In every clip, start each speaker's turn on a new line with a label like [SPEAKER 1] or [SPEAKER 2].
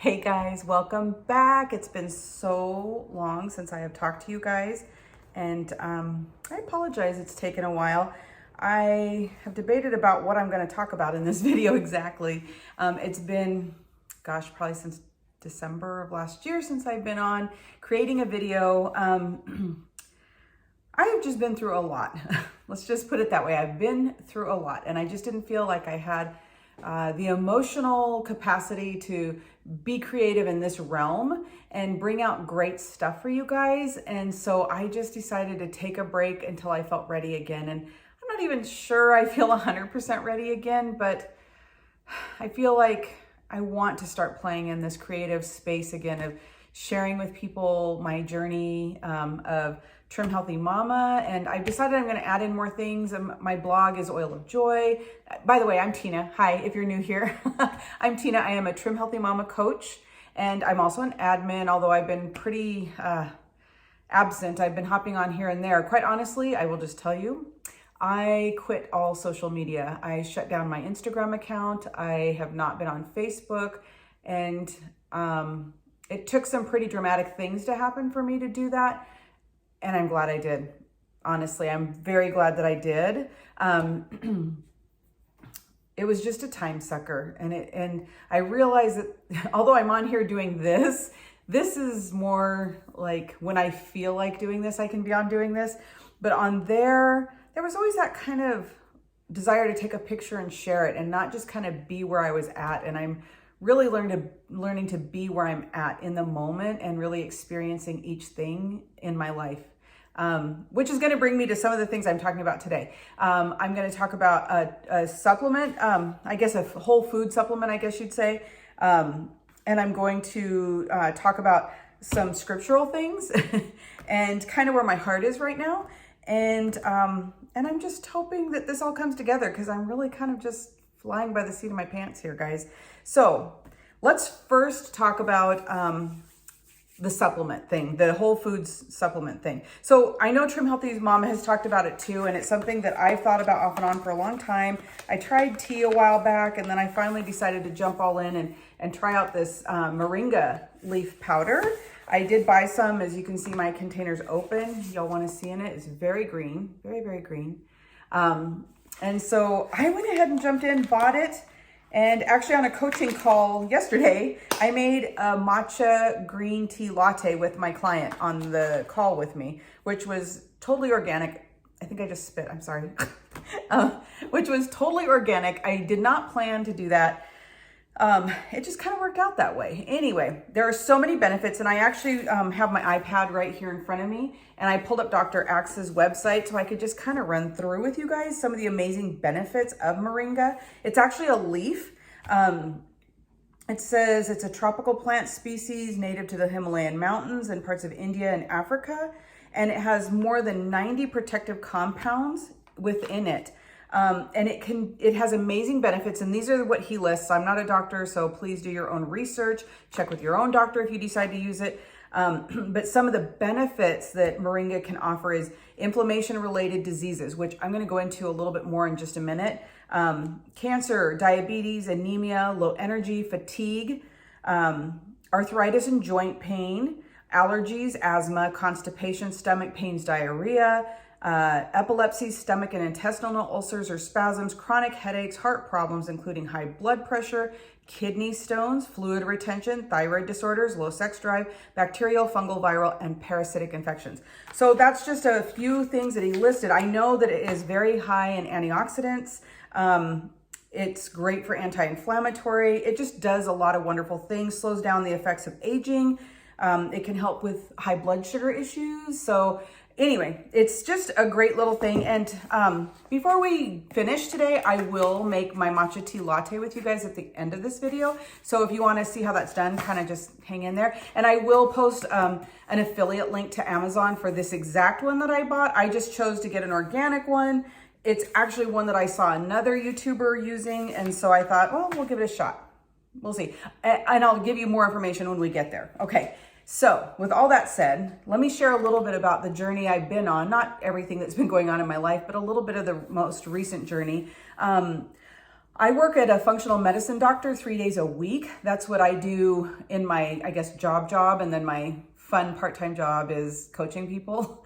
[SPEAKER 1] Hey guys, welcome back. It's been so long since I have talked to you guys, and I apologize it's taken a while. I have debated about what I'm going to talk about in this video exactly. It's been, gosh, probably since December of last year since I've been on creating a video. I have just been through a lot. Let's just put it that way. I've been through a lot, and I just didn't feel like I had the emotional capacity to be creative in this realm and bring out great stuff for you guys. And so I just decided to take a break until I felt ready again. And I'm not even sure I feel 100% ready again, but I feel like I want to start playing in this creative space again of sharing with people my journey of Trim Healthy Mama. And I've decided I'm going to add in more things. My blog is Oil of Joy. By the way, I'm Tina. Hi, if you're new here. I'm Tina. I am a Trim Healthy Mama coach, and I'm also an admin, although I've been pretty absent. I've been hopping on here and there. Quite honestly, I will just tell you, I quit all social media. I shut down my Instagram account. I have not been on Facebook, and it took some pretty dramatic things to happen for me to do that. And I'm glad I did. Honestly, I'm very glad that I did. It was just a time sucker. And I realized that although I'm on here doing this is more like when I feel like doing this, I can be on doing this. But on there was always that kind of desire to take a picture and share it and not just kind of be where I was at. And I'm really learning to be where I'm at in the moment and really experiencing each thing in my life, which is going to bring me to some of the things I'm talking about today. I'm going to talk about a supplement, I guess a whole food supplement, I guess you'd say. And I'm going to talk about some scriptural things and kind of where my heart is right now. And I'm just hoping that this all comes together because I'm really kind of just flying by the seat of my pants here, guys. So let's first talk about the supplement thing, the whole foods supplement thing. So I know Trim Healthy Mama has talked about it too, and it's something that I've thought about off and on for a long time. I tried tea a while back, and then I finally decided to jump all in and try out this moringa leaf powder. I did buy some. As you can see, my container's open. Y'all want to see in it? It's very green, very, very green. And so I went ahead and jumped in, bought it. And actually on a coaching call yesterday, I made a matcha green tea latte with my client on the call with me, which was totally organic. I think I just spit, I'm sorry. Which was totally organic. I did not plan to do that. It just kind of worked out that way. Anyway, there are so many benefits, and I actually have my iPad right here in front of me, and I pulled up Dr. Axe's website so I could just kind of run through with you guys some of the amazing benefits of moringa. It's actually a leaf. It says it's a tropical plant species native to the Himalayan mountains and parts of India and Africa, and it has more than 90 protective compounds within it. And it has amazing benefits, and these are what he lists. I'm not a doctor, so please do your own research. Check with your own doctor if you decide to use it. But some of the benefits that moringa can offer is inflammation-related diseases, which I'm going to go into a little bit more in just a minute. Cancer, diabetes, anemia, low energy, fatigue, arthritis and joint pain, allergies, asthma, constipation, stomach pains, diarrhea, epilepsy, stomach and intestinal ulcers or spasms, chronic headaches, heart problems, including high blood pressure, kidney stones, fluid retention, thyroid disorders, low sex drive, bacterial, fungal, viral, and parasitic infections. So that's just a few things that he listed. I know that it is very high in antioxidants. It's great for anti-inflammatory. It just does a lot of wonderful things, slows down the effects of aging. It can help with high blood sugar issues. So anyway, it's just a great little thing. And before we finish today, I will make my matcha tea latte with you guys at the end of this video. So if you want to see how that's done, kind of just hang in there. And I will post an affiliate link to Amazon for this exact one that I bought. I just chose to get an organic one. It's actually one that I saw another YouTuber using. And so I thought, well, we'll give it a shot. We'll see. And I'll give you more information when we get there. Okay. So with all that said, let me share a little bit about the journey I've been on. Not everything that's been going on in my life, but a little bit of the most recent journey. I work at a functional medicine doctor 3 days a week. That's what I do in my, I guess, job. And then my fun part-time job is coaching people.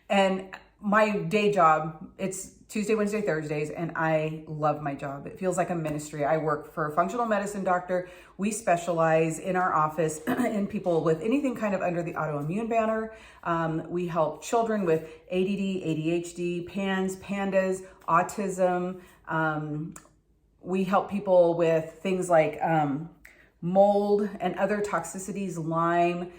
[SPEAKER 1] And my day job, it's Tuesday, Wednesday, Thursdays, and I love my job. It feels like a ministry. I work for a functional medicine doctor. We specialize in our office in people with anything kind of under the autoimmune banner. We help children with ADD, ADHD, PANS, PANDAS, autism. We help people with things like mold and other toxicities, Lyme.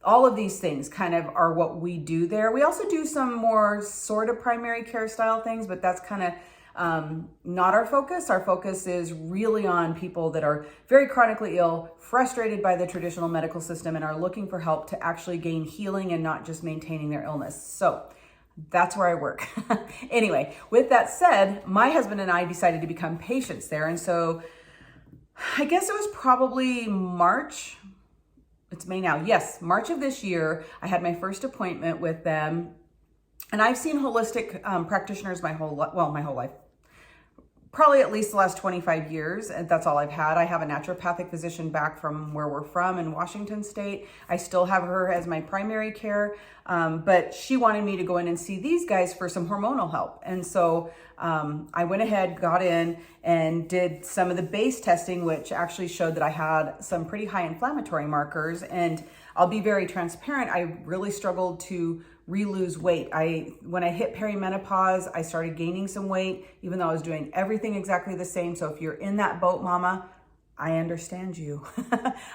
[SPEAKER 1] All of these things kind of are what we do there. We also do some more sort of primary care style things, but that's kind of not our focus. Our focus is really on people that are very chronically ill, frustrated by the traditional medical system, and are looking for help to actually gain healing and not just maintaining their illness. So that's where I work. Anyway, with that said, my husband and I decided to become patients there. And so I guess it was probably March. It's May now. Yes, March of this year, I had my first appointment with them. And I've seen holistic practitioners my whole life. Probably at least the last 25 years, and that's all I've had. I have a naturopathic physician back from where we're from in Washington State. I still have her as my primary care, but she wanted me to go in and see these guys for some hormonal help. And so I went ahead, got in, and did some of the base testing, which actually showed that I had some pretty high inflammatory markers. And I'll be very transparent, I really struggled to lose weight. When I hit perimenopause, I started gaining some weight, even though I was doing everything exactly the same. So if you're in that boat, mama, I understand you.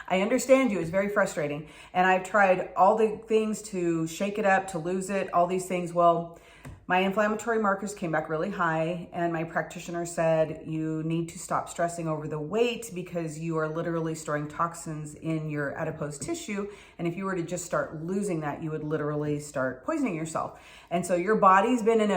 [SPEAKER 1] I understand you. It's very frustrating. And I've tried all the things to shake it up, to lose it, all these things. Well, my inflammatory markers came back really high, and my practitioner said, you need to stop stressing over the weight because you are literally storing toxins in your adipose tissue. And if you were to just start losing that, you would literally start poisoning yourself. And so your body's been doing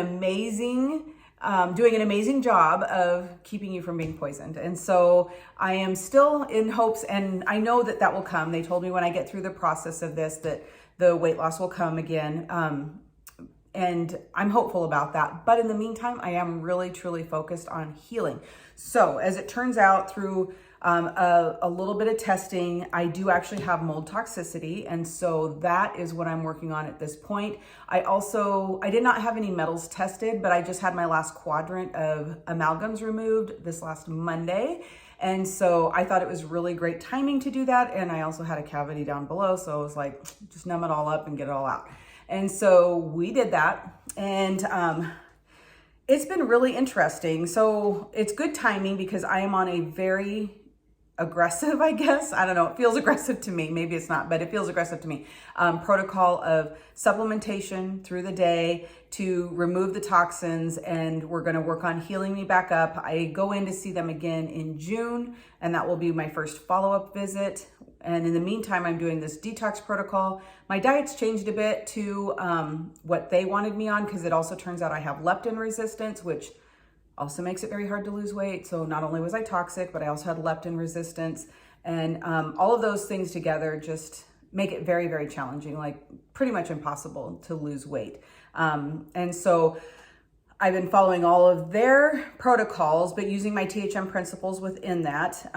[SPEAKER 1] an amazing job of keeping you from being poisoned. And so I am still in hopes, and I know that will come. They told me when I get through the process of this, that the weight loss will come again. And I'm hopeful about that. But in the meantime, I am really, truly focused on healing. So as it turns out, through a little bit of testing, I do actually have mold toxicity. And so that is what I'm working on at this point. I did not have any metals tested, but I just had my last quadrant of amalgams removed this last Monday. And so I thought it was really great timing to do that. And I also had a cavity down below. So I was like, just numb it all up and get it all out. And so we did that, and it's been really interesting. So it's good timing because I am on a very aggressive, I guess. I don't know. It feels aggressive to me. Maybe it's not, but it feels aggressive to me. Protocol of supplementation through the day to remove the toxins, and we're going to work on healing me back up. I go in to see them again in June, and that will be my first follow-up visit. And in the meantime, I'm doing this detox protocol. My diet's changed a bit to what they wanted me on, because it also turns out I have leptin resistance, which also makes it very hard to lose weight. So not only was I toxic, but I also had leptin resistance. And all of those things together just make it very, very challenging, like pretty much impossible to lose weight. And so I've been following all of their protocols, but using my THM principles within that.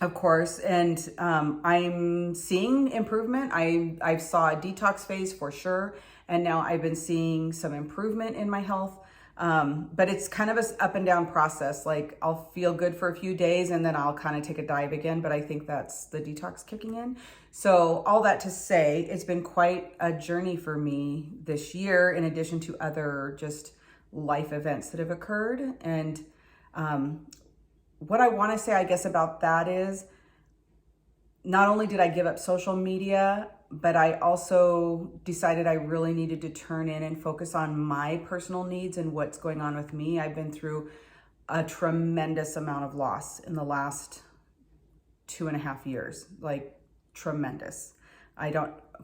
[SPEAKER 1] Of course, and I'm seeing improvement. I saw a detox phase for sure, and now I've been seeing some improvement in my health. But it's kind of an up and down process. Like I'll feel good for a few days and then I'll kind of take a dive again, but I think that's the detox kicking in. So all that to say, it's been quite a journey for me this year, in addition to other just life events that have occurred. And what I want to say, I guess, about that is not only did I give up social media, but I also decided I really needed to turn in and focus on my personal needs and what's going on with me. I've been through a tremendous amount of loss in the last 2.5 years, like tremendous.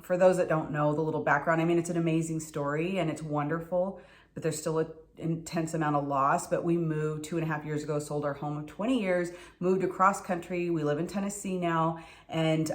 [SPEAKER 1] For those that don't know the little background, I mean, it's an amazing story and it's wonderful, but there's still an intense amount of loss. But we moved 2.5 years ago, sold our home of 20 years, moved across country. We live in Tennessee now. And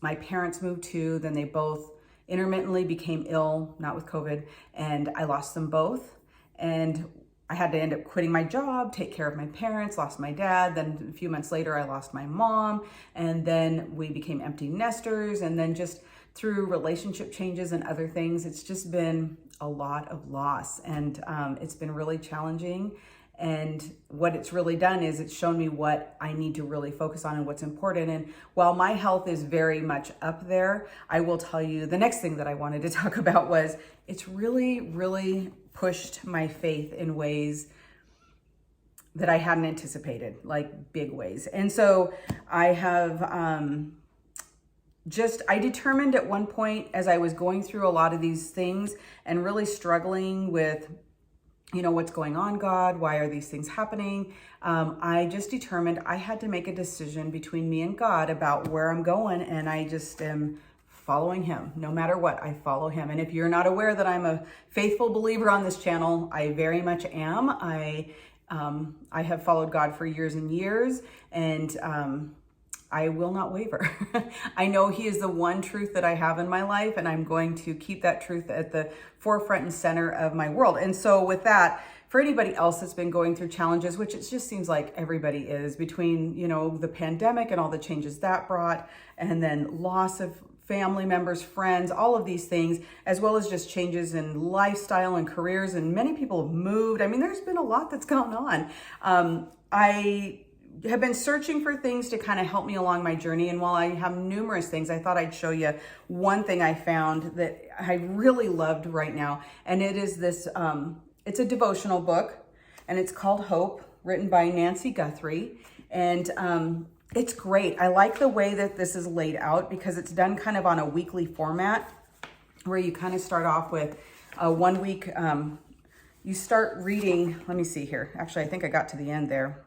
[SPEAKER 1] my parents moved too. Then they both intermittently became ill, not with COVID. And I lost them both. And I had to end up quitting my job, take care of my parents, lost my dad. Then a few months later, I lost my mom. And then we became empty nesters. And then just through relationship changes and other things, it's just been a lot of loss. And it's been really challenging. And what it's really done is it's shown me what I need to really focus on and what's important. And while my health is very much up there, I will tell you the next thing that I wanted to talk about was it's really, really pushed my faith in ways that I hadn't anticipated, like big ways. And so I have I determined at one point as I was going through a lot of these things and really struggling with, what's going on, God? Why are these things happening? I just determined I had to make a decision between me and God about where I'm going. And I just am following him. No matter what, I follow him. And if you're not aware that I'm a faithful believer on this channel, I very much am. I have followed God for years and years, and I will not waver. I know he is the one truth that I have in my life, and I'm going to keep that truth at the forefront and center of my world. And so with that, for anybody else that's been going through challenges, which it just seems like everybody is, between, the pandemic and all the changes that brought, and then loss of family members, friends, all of these things, as well as just changes in lifestyle and careers. And many people have moved. I mean, there's been a lot that's gone on. I have been searching for things to kind of help me along my journey. And while I have numerous things, I thought I'd show you one thing I found that I really loved right now. And it is this, it's a devotional book, and it's called Hope, written by Nancy Guthrie. And it's great. I like the way that this is laid out because it's done kind of on a weekly format where you kind of start off with 1 week. You start reading, let me see here. Actually, I think I got to the end there.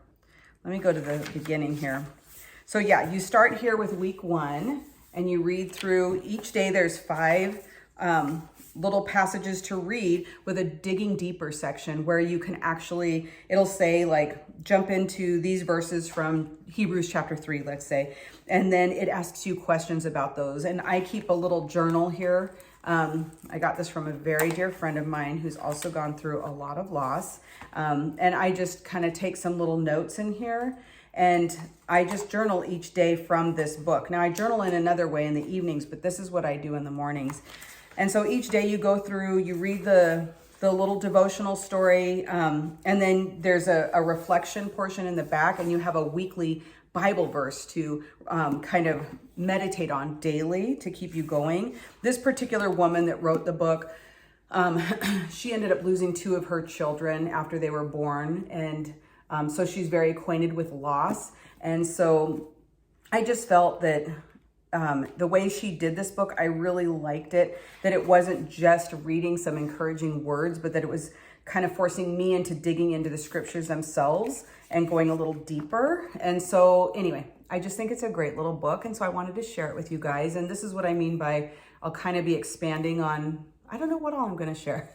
[SPEAKER 1] Let me go to the beginning here. So yeah, you start here with week 1 and you read through each day. There's 5 little passages to read with a digging deeper section where you can actually, it'll say like, jump into these verses from Hebrews chapter 3, let's say. And then it asks you questions about those. And I keep a little journal here. I got this from a very dear friend of mine who's also gone through a lot of loss. And I just kind of take some little notes in here, and I just journal each day from this book. Now I journal in another way in the evenings, but this is what I do in the mornings. And so each day you go through, you read the little devotional story, and then there's a reflection portion in the back, and you have a weekly Bible verse to kind of meditate on daily to keep you going. This particular woman that wrote the book, she ended up losing 2 of her children after they were born. And so she's very acquainted with loss. And so I just felt that the way she did this book, I really liked it, that it wasn't just reading some encouraging words, but that it was kind of forcing me into digging into the scriptures themselves and going a little deeper. And so anyway, I just think it's a great little book. And so I wanted to share it with you guys. And this is what I mean by I'll kind of be expanding on, I don't know what all I'm going to share.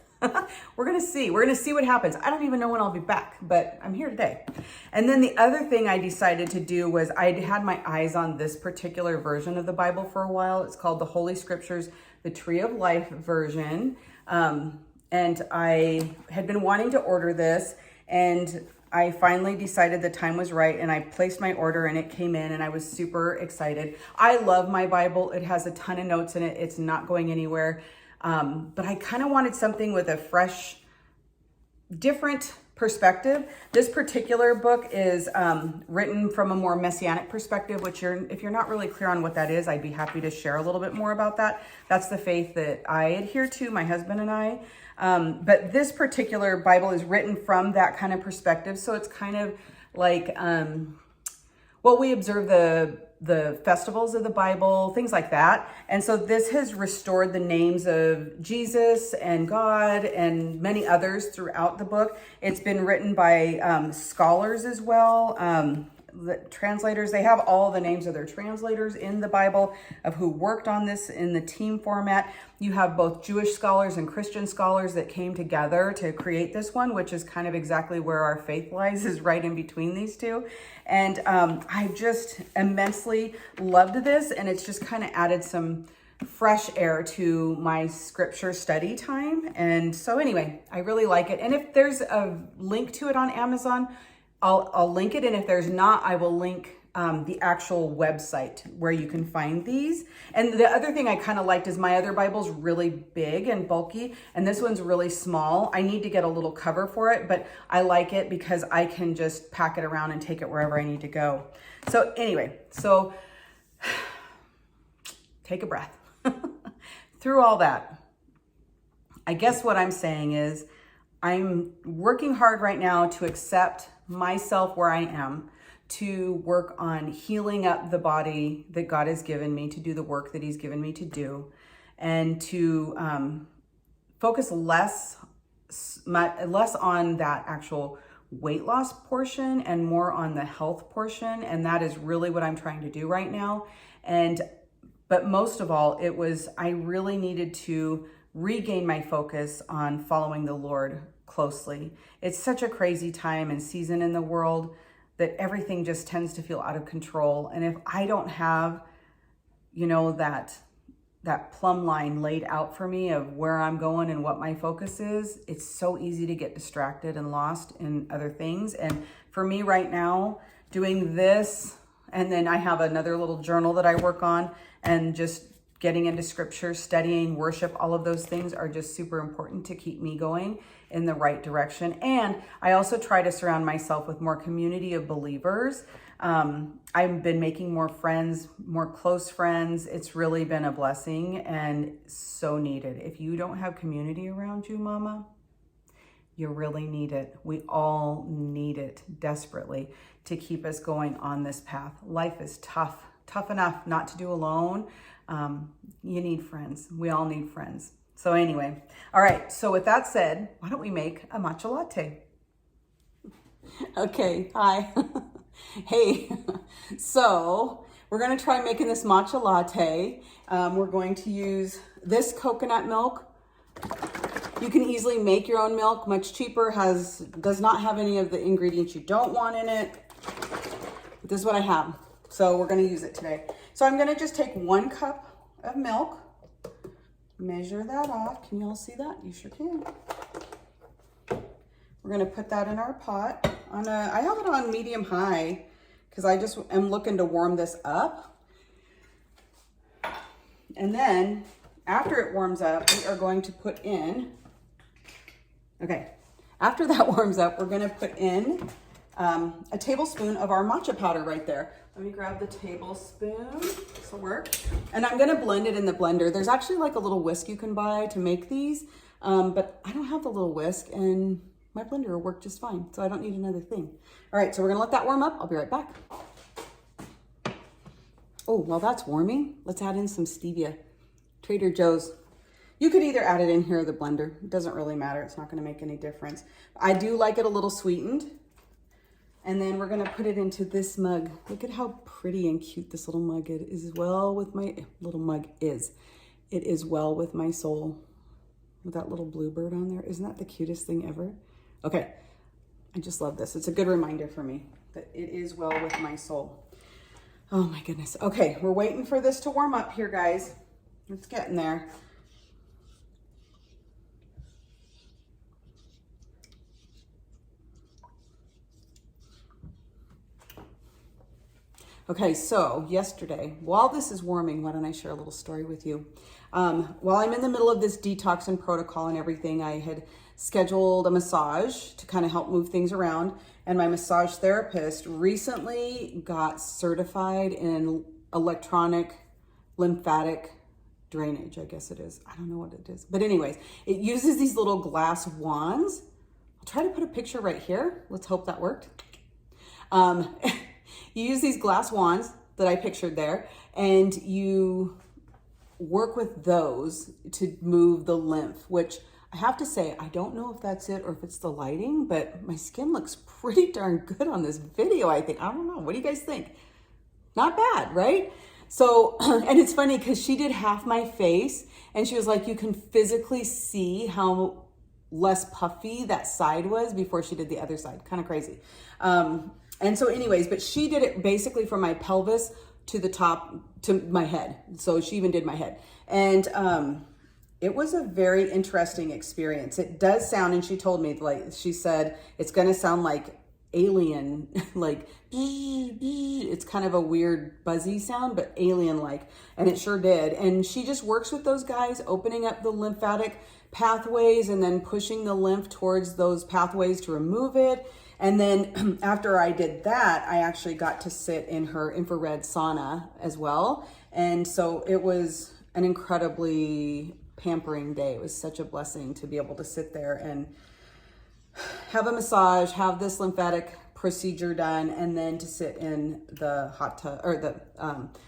[SPEAKER 1] We're going to see. We're going to see what happens. I don't even know when I'll be back, but I'm here today. And then the other thing I decided to do was I had my eyes on this particular version of the Bible for a while. It's called the Holy Scriptures, the Tree of Life version. And I had been wanting to order this, and I finally decided the time was right, and I placed my order and it came in, and I was super excited. I love my Bible. It has a ton of notes in it. It's not going anywhere. But I kind of wanted something with a fresh, different perspective. This particular book is written from a more messianic perspective, which if you're not really clear on what that is, I'd be happy to share a little bit more about that. That's the faith that I adhere to, my husband and I. But this particular Bible is written from that kind of perspective. So it's kind of like, we observe the festivals of the Bible, things like that. And so this has restored the names of Jesus and God and many others throughout the book. It's been written by scholars as well. The translators, they have all the names of their translators in the Bible of who worked on this in the team format. You have both Jewish scholars and Christian scholars that came together to create this one, which is kind of exactly where our faith lies, is right in between these two. And I just immensely loved this, and it's just kind of added some fresh air to my scripture study time. And so anyway, I really like it. And if there's a link to it on Amazon, I'll link it. And if there's not, I will link the actual website where you can find these. And the other thing I kind of liked is my other Bible's really big and bulky, and this one's really small. I need to get a little cover for it, but I like it because I can just pack it around and take it wherever I need to go. So anyway, so take a breath. Through all that, I guess what I'm saying is I'm working hard right now to accept myself where I am, to work on healing up the body that God has given me, to do the work that he's given me to do, and to focus less on that actual weight loss portion and more on the health portion. And that is really what I'm trying to do right now. But most of all, I really needed to regain my focus on following the Lord closely. It's such a crazy time and season in the world that everything just tends to feel out of control. And if I don't have, that plumb line laid out for me of where I'm going and what my focus is, it's so easy to get distracted and lost in other things. And for me right now, doing this, and then I have another little journal that I work on, and just getting into scripture, studying, worship, all of those things are just super important to keep me going in the right direction. And I also try to surround myself with more community of believers. I've been making more friends, more close friends. It's really been a blessing and so needed. If you don't have community around you, mama, you really need it. We all need it desperately to keep us going on this path. Life is tough enough not to do alone. You need friends. We all need friends. So anyway, all right. So with that said, why don't we make a matcha latte? Okay. Hi. Hey. So we're going to try making this matcha latte. We're going to use this coconut milk. You can easily make your own milk, much cheaper, does not have any of the ingredients you don't want in it. This is what I have. So we're going to use it today. So I'm going to just take 1 cup of milk, measure that off. Can you all see that? You sure can. We're going to put that in our pot. I have it on medium high because I just am looking to warm this up. And then after it warms up, we are going to put in, after that warms up, we're going to put in a tablespoon of our matcha powder right there. Let me grab the tablespoon. This will work. And I'm going to blend it in the blender. There's actually like a little whisk you can buy to make these, but I don't have the little whisk and my blender will work just fine. So I don't need another thing. All right, so we're going to let that warm up. I'll be right back. Oh, while that's warming, let's add in some stevia. Trader Joe's. You could either add it in here or the blender. It doesn't really matter. It's not going to make any difference. I do like it a little sweetened. And then we're going to put it into this mug. Look at how pretty and cute this little mug is. It is well with my soul. With that little bluebird on there. Isn't that the cutest thing ever? Okay. I just love this. It's a good reminder for me that it is well with my soul. Oh my goodness. Okay. We're waiting for this to warm up here, guys. It's getting there. Okay, so yesterday, while this is warming, why don't I share a little story with you? While I'm in the middle of this detox and protocol and everything, I had scheduled a massage to kind of help move things around. And my massage therapist recently got certified in electronic lymphatic drainage, I guess it is. I don't know what it is. But anyways, it uses these little glass wands. I'll try to put a picture right here. Let's hope that worked. You use these glass wands that I pictured there, and you work with those to move the lymph, which I have to say, I don't know if that's it or if it's the lighting, but my skin looks pretty darn good on this video, I think. I don't know. What do you guys think? Not bad, right? So, and it's funny because she did half my face, and she was like, you can physically see how less puffy that side was before she did the other side. Kind of crazy. And so anyways, but she did it basically from my pelvis to the top, to my head. So she even did my head. And it was a very interesting experience. It does sound, and she told me, like, she said, it's going to sound like alien, like, it's kind of a weird buzzy sound, but alien-like, and it sure did. And she just works with those guys, opening up the lymphatic pathways and then pushing the lymph towards those pathways to remove it. And then after I did that, I actually got to sit in her infrared sauna as well. And so it was an incredibly pampering day. It was such a blessing to be able to sit there and have a massage, have this lymphatic procedure done, and then to sit in the hot tub or the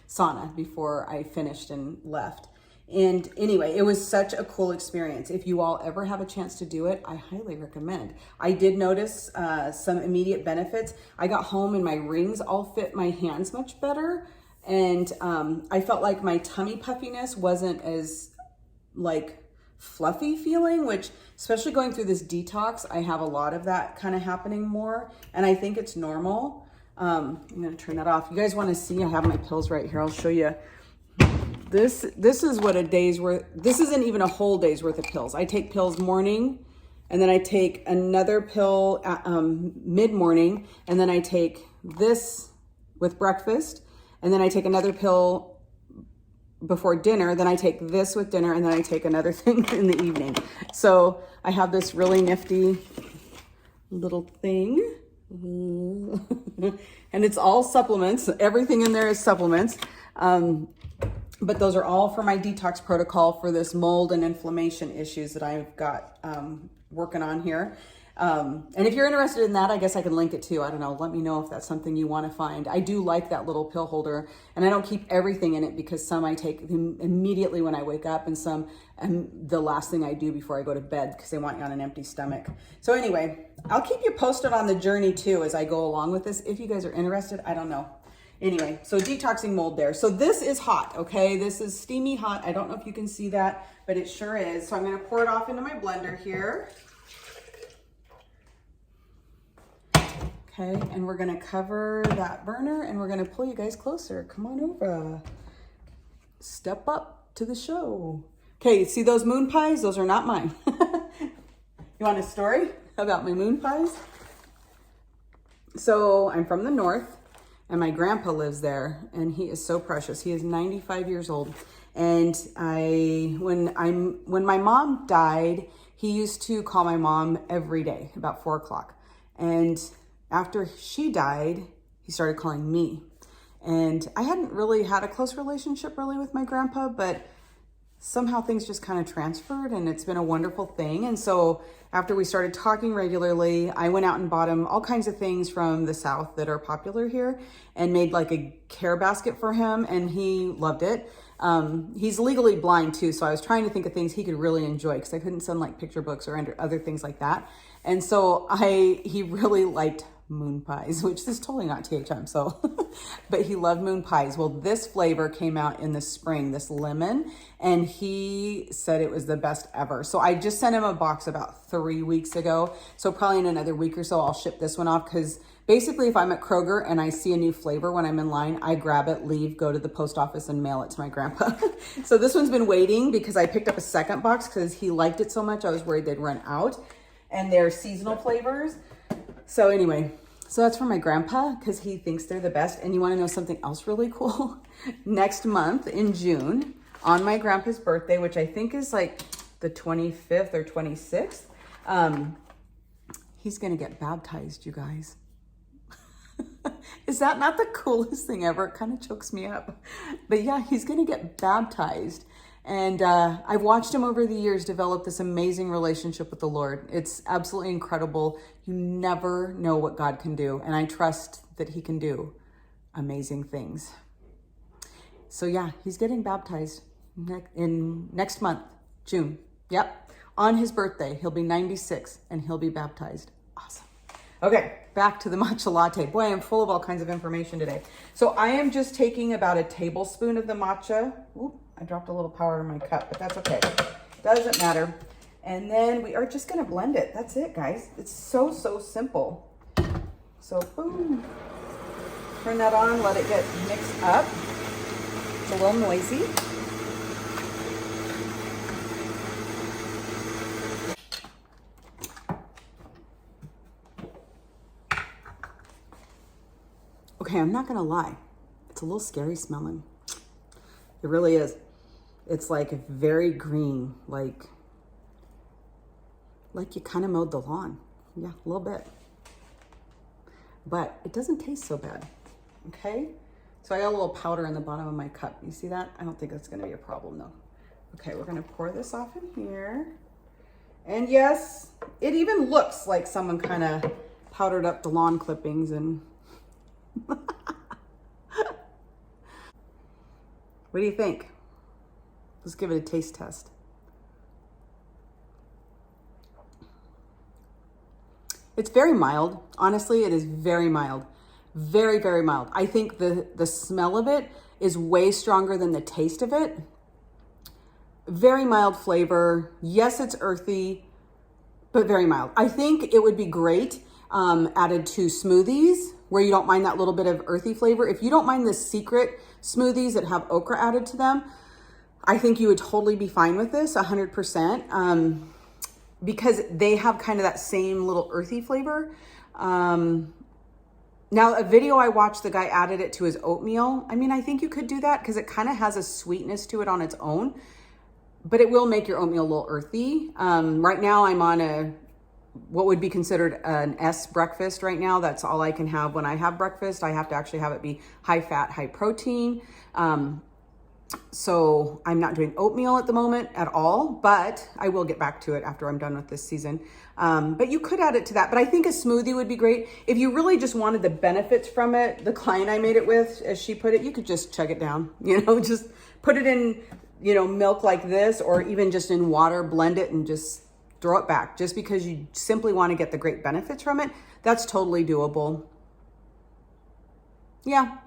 [SPEAKER 1] sauna before I finished and left. And anyway, it was such a cool experience. If you all ever have a chance to do it, I highly recommend. I did notice some immediate benefits. I got home and my rings all fit my hands much better. And I felt like my tummy puffiness wasn't as like fluffy feeling, which especially going through this detox, I have a lot of that kind of happening more. And I think it's normal. I'm gonna turn that off. You guys wanna see, I have my pills right here. I'll show you. This is what a day's worth, this isn't even a whole day's worth of pills. I take pills morning, and then I take another pill mid-morning, and then I take this with breakfast, and then I take another pill before dinner, then I take this with dinner, and then I take another thing in the evening. So I have this really nifty little thing. And it's all supplements. Everything in there is supplements. But those are all for my detox protocol for this mold and inflammation issues that I've got working on here. And if you're interested in that, I guess I can link it too. I don't know. Let me know if that's something you want to find. I do like that little pill holder, and I don't keep everything in it because some I take immediately when I wake up, and some the last thing I do before I go to bed because they want you on an empty stomach. So anyway, I'll keep you posted on the journey too as I go along with this. If you guys are interested, I don't know. Anyway, so detoxing mold there. So this is hot, okay? This is steamy hot. I don't know if you can see that, but it sure is. So I'm gonna pour it off into my blender here. Okay, and we're gonna cover that burner and we're gonna pull you guys closer. Come on over. Step up to the show. Okay, see those moon pies? Those are not mine. You want a story about my moon pies? So I'm from the north, and my grandpa lives there, and he is so precious. He is 95 years old. And when my mom died, he used to call my mom every day about 4 o'clock. And after she died, he started calling me. And I hadn't really had a close relationship really with my grandpa, but somehow things just kind of transferred, and it's been a wonderful thing. And so after we started talking regularly, I went out and bought him all kinds of things from the South that are popular here and made like a care basket for him, and he loved it. He's legally blind too, so I was trying to think of things he could really enjoy because I couldn't send like picture books or other things like that. And so he really liked moon pies, which is totally not THM, so but he loved moon pies. Well, this flavor came out in the spring, this lemon, and he said it was the best ever. So I just sent him a box about 3 weeks ago, so probably in another week or so I'll ship this one off, because basically if I'm at Kroger and I see a new flavor when I'm in line, I grab it, leave, go to the post office and mail it to my grandpa. So this one's been waiting because I picked up a second box because he liked it so much I was worried they'd run out, and they're seasonal flavors. So anyway, so that's for my grandpa because he thinks they're the best. And you want to know something else really cool? Next month in June, on my grandpa's birthday, which I think is like the 25th or 26th, he's going to get baptized, you guys. Is that not the coolest thing ever? It kind of chokes me up. But yeah, he's going to get baptized. And I've watched him over the years develop this amazing relationship with the Lord. It's absolutely incredible. You never know what God can do. And I trust that he can do amazing things. So yeah, he's getting baptized next month, June. Yep. On his birthday, he'll be 96 and he'll be baptized. Awesome. Okay, back to the matcha latte. Boy, I'm full of all kinds of information today. So I am just taking about a tablespoon of the matcha. Oop, I dropped a little powder in my cup, but that's okay. Doesn't matter. And then we are just gonna blend it. That's it, guys. It's so, so simple. So boom, turn that on, let it get mixed up. It's a little noisy. Okay, I'm not gonna lie. It's a little scary smelling. It really is. It's like very green, like you kind of mowed the lawn. Yeah, a little bit. But it doesn't taste so bad, okay? So I got a little powder in the bottom of my cup. You see that? I don't think that's gonna be a problem though. Okay, we're gonna pour this off in here. And yes, it even looks like someone kind of powdered up the lawn clippings and what do you think? Let's give it a taste test. It's very mild. Honestly, it is very mild. Very, very mild. I think the smell of it is way stronger than the taste of it. Very mild flavor. Yes, it's earthy, but very mild. I think it would be great added to smoothies where you don't mind that little bit of earthy flavor. If you don't mind the secret smoothies that have okra added to them, I think you would totally be fine with this 100%. Because they have kind of that same little earthy flavor. Now, a video I watched, the guy added it to his oatmeal. I mean, I think you could do that because it kind of has a sweetness to it on its own, but it will make your oatmeal a little earthy. Right now, I'm on what would be considered an S breakfast right now. That's all I can have when I have breakfast. I have to actually have it be high fat, high protein. So I'm not doing oatmeal at the moment at all, but I will get back to it after I'm done with this season. But you could add it to that. But I think a smoothie would be great. If you really just wanted the benefits from it, the client I made it with, as she put it, you could just chug it down, just put it in, milk like this, or even just in water, blend it and just throw it back. Just because you simply want to get the great benefits from it, that's totally doable. Yeah.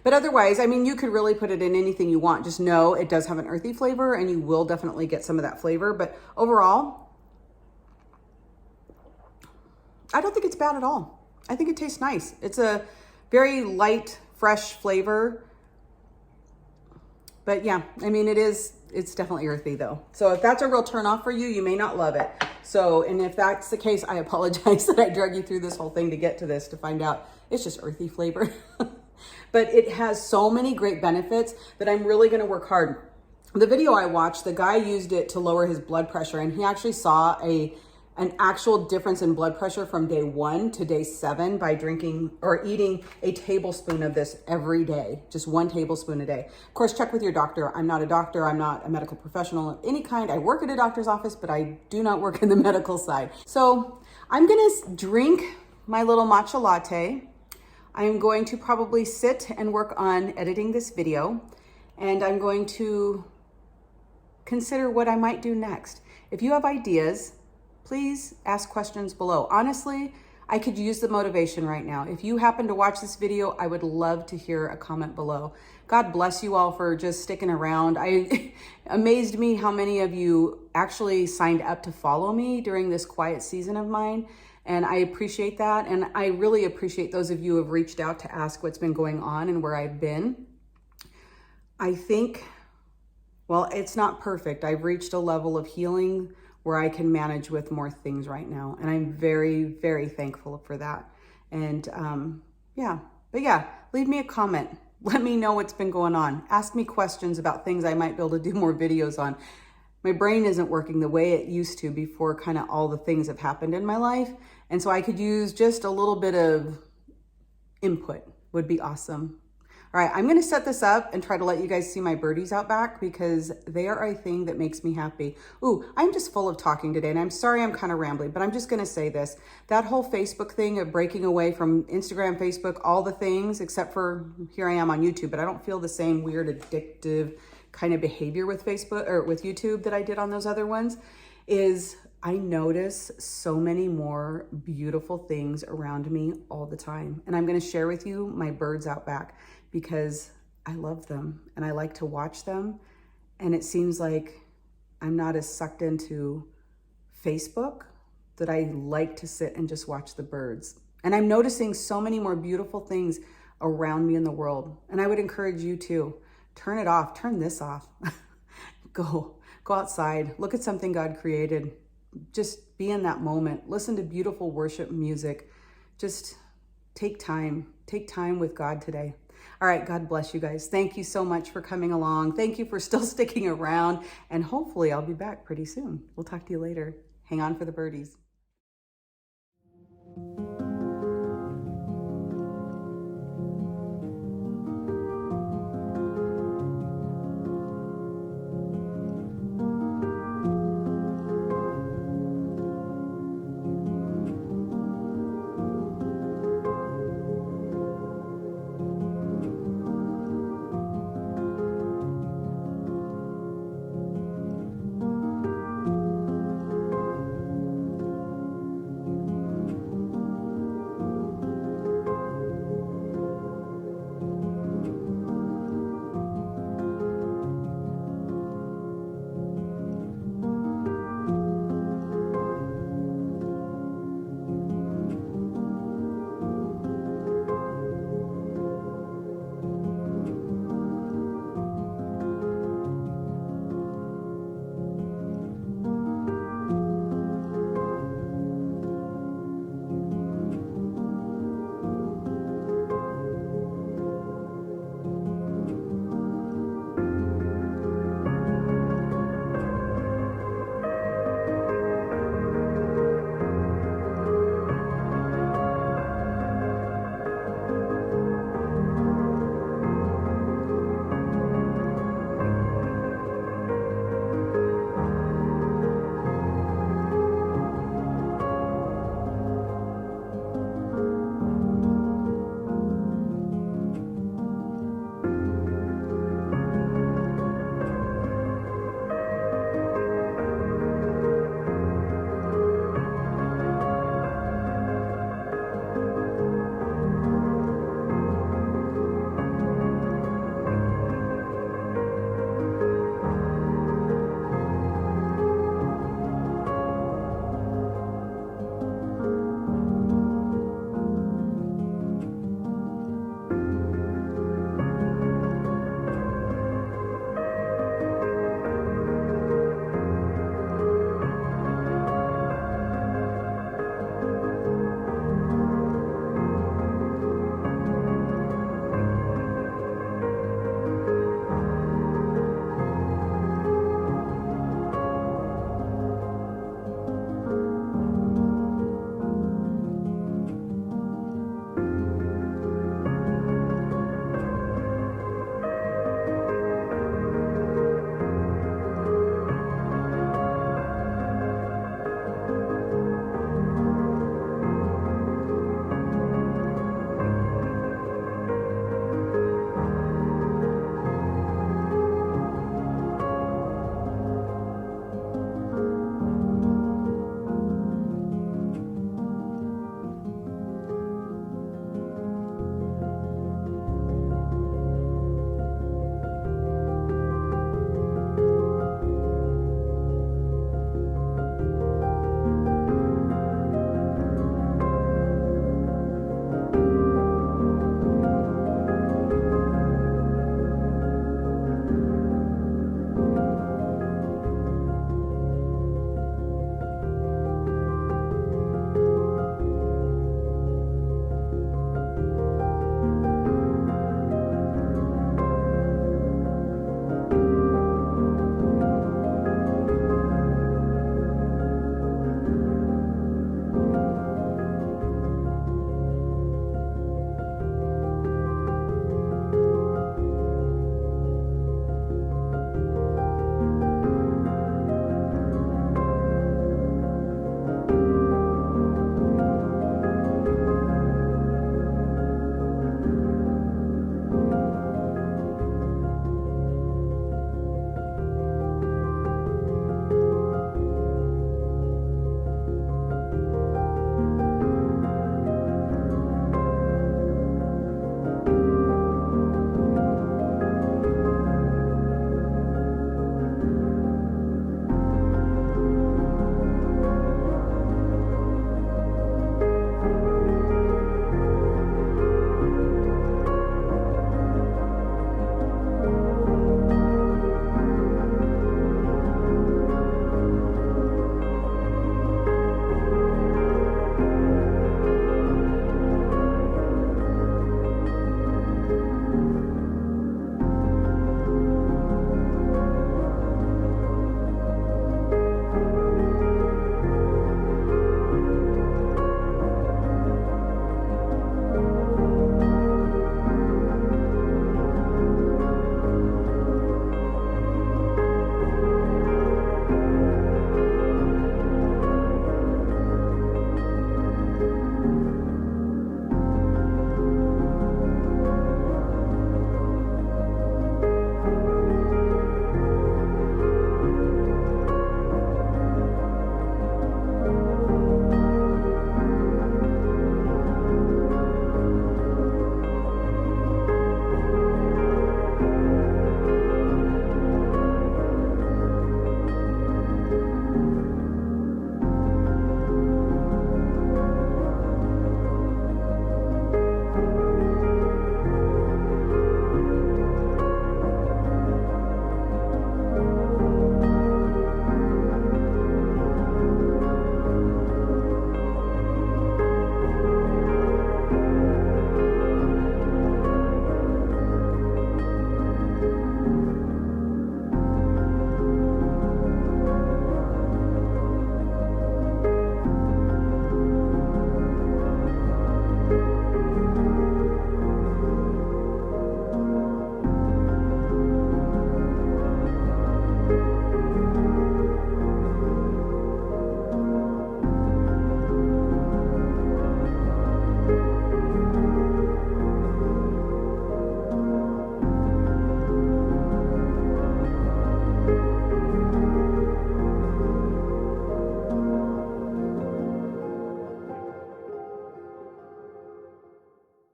[SPEAKER 1] But otherwise, I mean, you could really put it in anything you want. Just know it does have an earthy flavor and you will definitely get some of that flavor. But overall, I don't think it's bad at all. I think it tastes nice. It's a very light, fresh flavor. But yeah, I mean, it's definitely earthy though. So if that's a real turnoff for you, you may not love it. So, and if that's the case, I apologize that I drug you through this whole thing to get to this, to find out it's just earthy flavor. But it has so many great benefits that I'm really going to work hard. The video I watched, the guy used it to lower his blood pressure, and he actually saw an actual difference in blood pressure from day 1 to day 7 by drinking or eating a tablespoon of this every day, just 1 tablespoon a day. Of course, check with your doctor. I'm not a doctor. I'm not a medical professional of any kind. I work at a doctor's office, but I do not work in the medical side. So I'm going to drink my little matcha latte. I'm going to probably sit and work on editing this video, and I'm going to consider what I might do next. If you have ideas, please ask questions below. Honestly, I could use the motivation right now. If you happen to watch this video, I would love to hear a comment below. God bless you all for just sticking around. It amazed me how many of you actually signed up to follow me during this quiet season of mine. And I appreciate that. And I really appreciate those of you who have reached out to ask what's been going on and where I've been. I think, well, it's not perfect. I've reached a level of healing where I can manage with more things right now. And I'm very, very thankful for that. And leave me a comment. Let me know what's been going on. Ask me questions about things I might be able to do more videos on. My brain isn't working the way it used to before kind of all the things have happened in my life. And so I could use just a little bit of input would be awesome. All right, I'm gonna set this up and try to let you guys see my birdies out back because they are a thing that makes me happy. Ooh, I'm just full of talking today, and I'm sorry I'm kind of rambling, but I'm just gonna say this. That whole Facebook thing of breaking away from Instagram, Facebook, all the things, except for here I am on YouTube, but I don't feel the same weird addictive kind of behavior with Facebook or with YouTube that I did on those other ones, is I notice so many more beautiful things around me all the time. And I'm gonna share with you my birds out back because I love them and I like to watch them. And it seems like I'm not as sucked into Facebook that I like to sit and just watch the birds. And I'm noticing so many more beautiful things around me in the world. And I would encourage you to turn it off, turn this off. Go outside, look at something God created. Just be in that moment. Listen to beautiful worship music. Just take time with God today. All right, God bless you guys. Thank you so much for coming along. Thank you for still sticking around, and hopefully I'll be back pretty soon. We'll talk to you later. Hang on for the birdies.